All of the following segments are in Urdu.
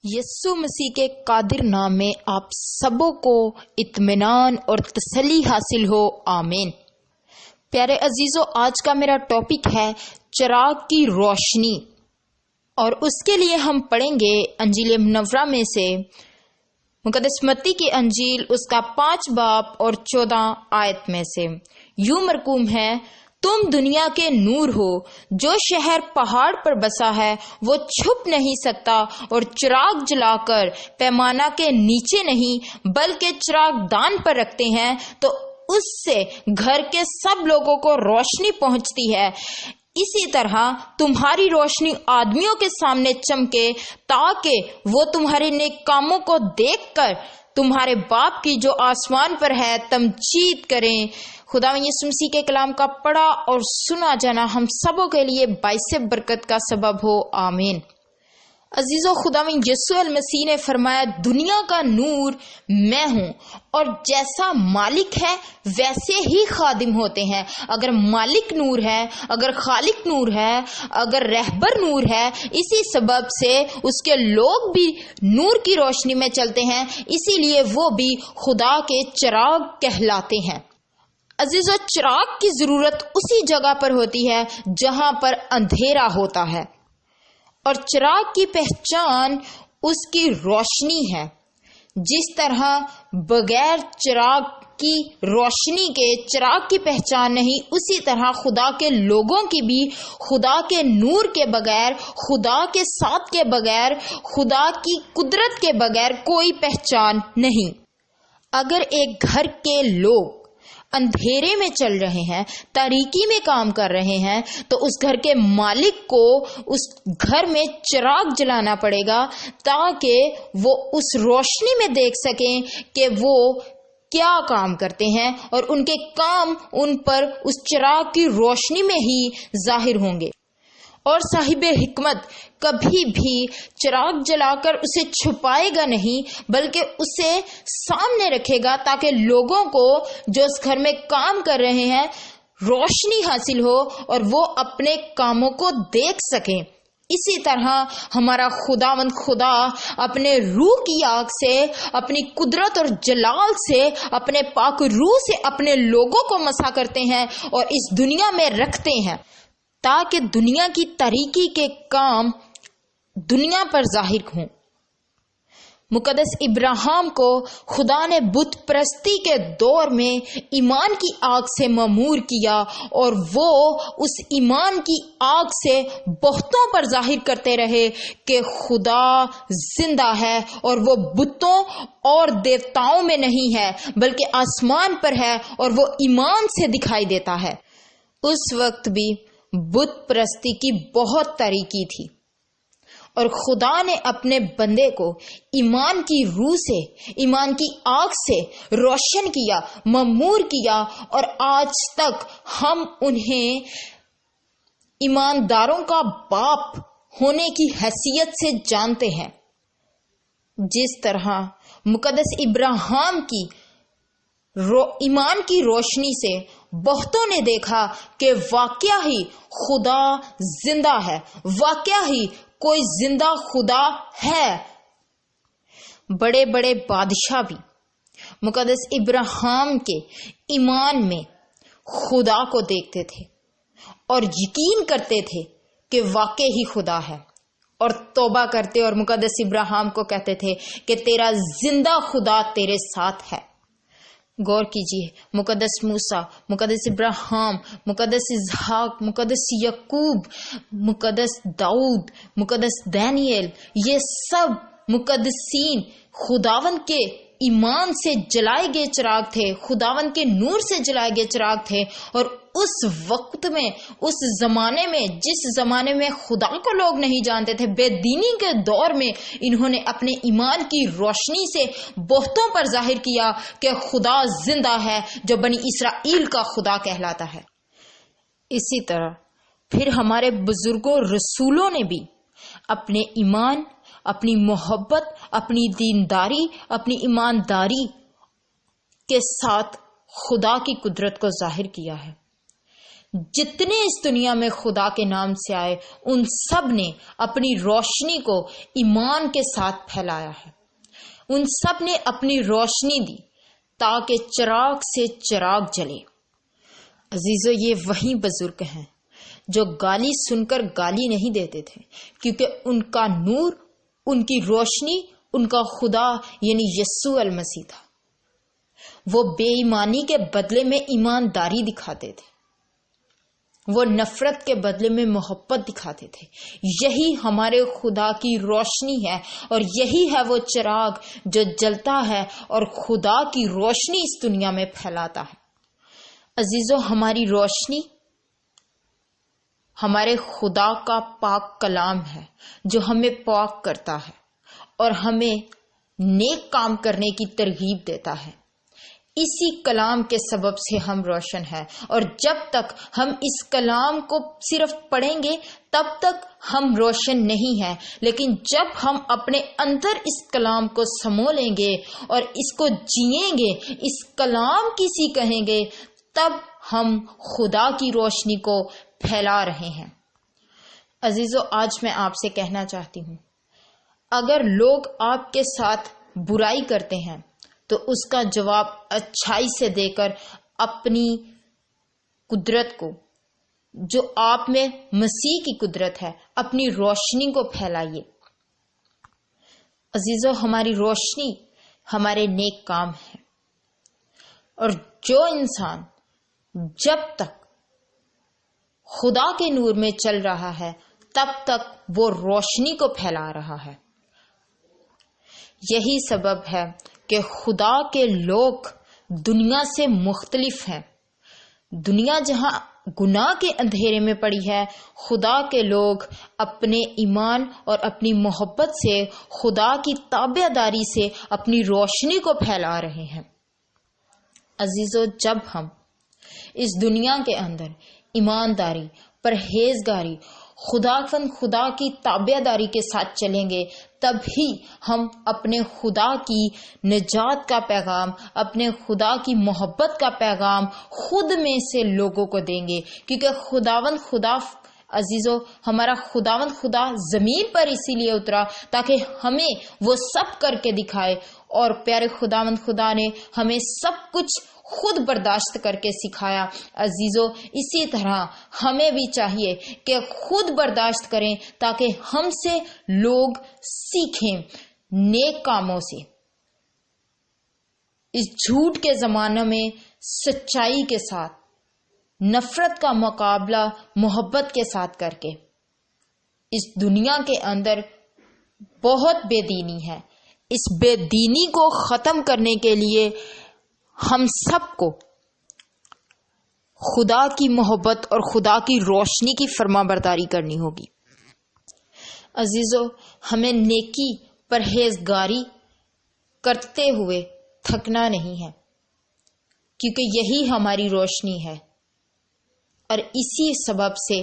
یسوع مسیح کے قادر نام میں آپ سبوں کو اطمینان اور تسلی حاصل ہو، آمین۔ پیارے عزیزو، آج کا میرا ٹاپک ہے چراغ کی روشنی، اور اس کے لیے ہم پڑھیں گے انجیل منورہ میں سے مقدس متی کی انجیل، اس کا 5 باب اور 14 آیت میں سے یوں مرقوم ہے: تم دنیا کے نور ہو، جو شہر پہاڑ پر بسا ہے وہ چھپ نہیں سکتا، اور چراغ جلا کر پیمانہ کے نیچے نہیں بلکہ چراغ دان پر رکھتے ہیں تو اس سے گھر کے سب لوگوں کو روشنی پہنچتی ہے۔ اسی طرح تمہاری روشنی آدمیوں کے سامنے چمکے، تاکہ وہ تمہارے نیک کاموں کو دیکھ کر تمہارے باپ کی جو آسمان پر ہے تمجید کریں۔ خداوند یسوع مسیح کے کلام کا پڑھا اور سنا جانا ہم سبوں کے لیے باعث برکت کا سبب ہو، آمین۔ عزیزو، خداوند یسوع المسیح نے فرمایا، دنیا کا نور میں ہوں، اور جیسا مالک ہے ویسے ہی خادم ہوتے ہیں۔ اگر مالک نور ہے، اگر خالق نور ہے، اگر رہبر نور ہے، اسی سبب سے اس کے لوگ بھی نور کی روشنی میں چلتے ہیں، اسی لیے وہ بھی خدا کے چراغ کہلاتے ہیں۔ عزیزو، چراغ کی ضرورت اسی جگہ پر ہوتی ہے جہاں پر اندھیرا ہوتا ہے، اور چراغ کی پہچان اس کی روشنی ہے۔ جس طرح بغیر چراغ کی روشنی کے چراغ کی پہچان نہیں، اسی طرح خدا کے لوگوں کی بھی خدا کے نور کے بغیر، خدا کے ساتھ کے بغیر، خدا کی قدرت کے بغیر کوئی پہچان نہیں۔ اگر ایک گھر کے لوگ اندھیرے میں چل رہے ہیں، تاریکی میں کام کر رہے ہیں، تو اس گھر کے مالک کو اس گھر میں چراغ جلانا پڑے گا تاکہ وہ اس روشنی میں دیکھ سکیں کہ وہ کیا کام کرتے ہیں، اور ان کے کام ان پر اس چراغ کی روشنی میں ہی ظاہر ہوں گے۔ اور صاحب حکمت کبھی بھی چراغ جلا کر اسے چھپائے گا نہیں، بلکہ اسے سامنے رکھے گا تاکہ لوگوں کو جو اس گھر میں کام کر رہے ہیں روشنی حاصل ہو اور وہ اپنے کاموں کو دیکھ سکیں۔ اسی طرح ہمارا خداوند خدا اپنے روح کی آگ سے، اپنی قدرت اور جلال سے، اپنے پاک روح سے اپنے لوگوں کو مسا کرتے ہیں اور اس دنیا میں رکھتے ہیں تاکہ دنیا کی تاریکی کے کام دنیا پر ظاہر ہوں۔ مقدس ابراہیم کو خدا نے بت پرستی کے دور میں ایمان کی آگ سے معمور کیا، اور وہ اس ایمان کی آگ سے بہتوں پر ظاہر کرتے رہے کہ خدا زندہ ہے، اور وہ بتوں اور دیوتاؤں میں نہیں ہے بلکہ آسمان پر ہے، اور وہ ایمان سے دکھائی دیتا ہے۔ اس وقت بھی بت پرستی کی بہت تاریکی تھی، اور خدا نے اپنے بندے کو ایمان کی روح سے، ایمان کی آگ سے روشن کیا، معمور کیا، اور آج تک ہم انہیں ایمانداروں کا باپ ہونے کی حیثیت سے جانتے ہیں۔ جس طرح مقدس ابراہیم کی ایمان کی روشنی سے بہتوں نے دیکھا کہ واقعہ ہی خدا زندہ ہے، واقعہ ہی کوئی زندہ خدا ہے۔ بڑے بڑے بادشاہ بھی مقدس ابراہیم کے ایمان میں خدا کو دیکھتے تھے اور یقین کرتے تھے کہ واقع ہی خدا ہے، اور توبہ کرتے اور مقدس ابراہیم کو کہتے تھے کہ تیرا زندہ خدا تیرے ساتھ ہے۔ غور کیجیے، مقدس موسیٰ، مقدس ابراہیم، مقدس اسحاق، مقدس یعقوب، مقدس داؤد، مقدس دانیل، یہ سب مقدسین خداوند کے ایمان سے جلائے گئے چراغ تھے، خداوند کے نور سے جلائے گئے چراغ تھے۔ اور اس وقت میں، اس زمانے میں، جس زمانے میں خدا کو لوگ نہیں جانتے تھے، بے دینی کے دور میں، انہوں نے اپنے ایمان کی روشنی سے بہتوں پر ظاہر کیا کہ خدا زندہ ہے، جو بنی اسرائیل کا خدا کہلاتا ہے۔ اسی طرح پھر ہمارے بزرگوں رسولوں نے بھی اپنے ایمان، اپنی محبت، اپنی دینداری، اپنی ایمانداری کے ساتھ خدا کی قدرت کو ظاہر کیا ہے۔ جتنے اس دنیا میں خدا کے نام سے آئے ان سب نے اپنی روشنی کو ایمان کے ساتھ پھیلایا ہے. ان سب نے اپنی روشنی دی تاکہ چراغ سے چراغ جلے. عزیزو، یہ وہی بزرگ ہیں جو گالی سن کر گالی نہیں دیتے تھے، کیونکہ ان کا نور، ان کی روشنی، ان کا خدا یعنی یسوع المسیح تھا. وہ بے ایمانی کے بدلے میں ایمانداری دکھاتے تھے، وہ نفرت کے بدلے میں محبت دکھاتے تھے. یہی ہمارے خدا کی روشنی ہے، اور یہی ہے وہ چراغ جو جلتا ہے اور خدا کی روشنی اس دنیا میں پھیلاتا ہے. عزیزو، ہماری روشنی ہمارے خدا کا پاک کلام ہے جو ہمیں پاک کرتا ہے اور ہمیں نیک کام کرنے کی ترغیب دیتا ہے. اسی کلام کے سبب سے ہم روشن ہیں، اور جب تک ہم اس کلام کو صرف پڑھیں گے تب تک ہم روشن نہیں ہیں. لیکن جب ہم اپنے اندر اس کلام کو سمو لیں گے اور اس کو جئیں گے، اس کلام کی سی کہیں گے، تب ہم خدا کی روشنی کو پھیلا رہے ہیں. عزیزو، آج میں آپ سے کہنا چاہتی ہوں، اگر لوگ آپ کے ساتھ برائی کرتے ہیں تو اس کا جواب اچھائی سے دے کر اپنی قدرت کو، جو آپ میں مسیح کی قدرت ہے، اپنی روشنی کو پھیلائیے. عزیزو، ہماری روشنی ہمارے نیک کام ہے، اور جو انسان جب تک خدا کے نور میں چل رہا ہے تب تک وہ روشنی کو پھیلا رہا ہے. یہی سبب ہے کہ خدا کے لوگ دنیا سے مختلف ہیں. دنیا جہاں گناہ کے اندھیرے میں پڑی ہے، خدا کے لوگ اپنے ایمان اور اپنی محبت سے، خدا کی تابعداری سے اپنی روشنی کو پھیلا رہے ہیں. عزیزو، جب ہم اس دنیا کے اندر ایمانداری، پرہیزگاری، خدا کی تابعداری کے ساتھ چلیں گے، تب ہی ہم اپنے خدا کی نجات کا پیغام، اپنے خدا کی محبت کا پیغام خود میں سے لوگوں کو دیں گے. کیونکہ خدا عزیزو، ہمارا خدا زمین پر اسی لیے اترا تاکہ ہمیں وہ سب کر کے دکھائے، اور پیارے خدا نے ہمیں سب کچھ خود برداشت کر کے سکھایا. عزیزو، اسی طرح ہمیں بھی چاہیے کہ خود برداشت کریں تاکہ ہم سے لوگ سیکھیں نیک کاموں سے. اس جھوٹ کے زمانے میں سچائی کے ساتھ، نفرت کا مقابلہ محبت کے ساتھ کر کے. اس دنیا کے اندر بہت بے دینی ہے. اس بے دینی کو ختم کرنے کے لیے ہم سب کو خدا کی محبت اور خدا کی روشنی کی فرما برداری کرنی ہوگی. عزیزو، ہمیں نیکی، پرہیزگاری کرتے ہوئے تھکنا نہیں ہے، کیونکہ یہی ہماری روشنی ہے. اور اسی سبب سے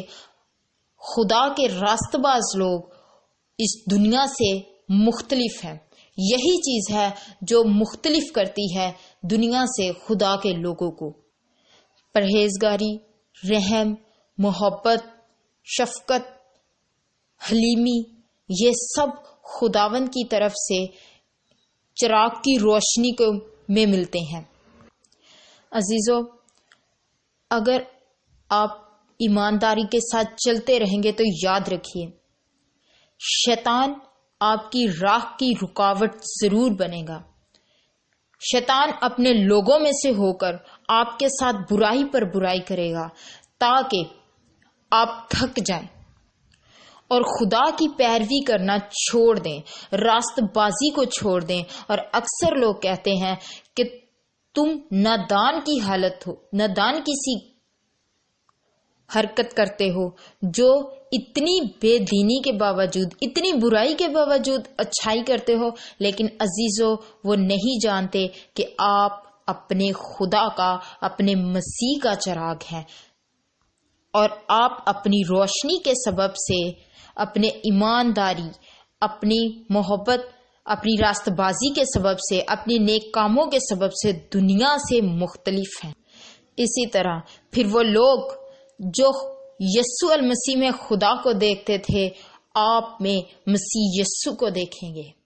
خدا کے راست باز لوگ اس دنیا سے مختلف ہیں. یہی چیز ہے جو مختلف کرتی ہے دنیا سے خدا کے لوگوں کو. پرہیزگاری، رحم، محبت، شفقت، حلیمی، یہ سب خداوند کی طرف سے چراغ کی روشنی میں ملتے ہیں. عزیزو، اگر آپ ایمانداری کے ساتھ چلتے رہیں گے تو یاد رکھیے، شیطان آپ کی راہ کی رکاوٹ ضرور بنے گا. شیطان اپنے لوگوں میں سے ہو کر آپ کے ساتھ برائی پر برائی کرے گا تاکہ آپ تھک جائیں اور خدا کی پیروی کرنا چھوڑ دیں، راست بازی کو چھوڑ دیں. اور اکثر لوگ کہتے ہیں کہ تم نادان کی حالت ہو، نادان کسی حرکت کرتے ہو جو اتنی بے دینی کے باوجود، اتنی برائی کے باوجود اچھائی کرتے ہو. لیکن عزیزو، وہ نہیں جانتے کہ آپ اپنے خدا کا، اپنے مسیح کا چراغ ہیں، اور آپ اپنی روشنی کے سبب سے، اپنے ایمانداری، اپنی محبت، اپنی راست بازی کے سبب سے، اپنے نیک کاموں کے سبب سے دنیا سے مختلف ہیں. اسی طرح پھر وہ لوگ جو یسوع المسیح میں خدا کو دیکھتے تھے آپ میں مسیح یسوع کو دیکھیں گے۔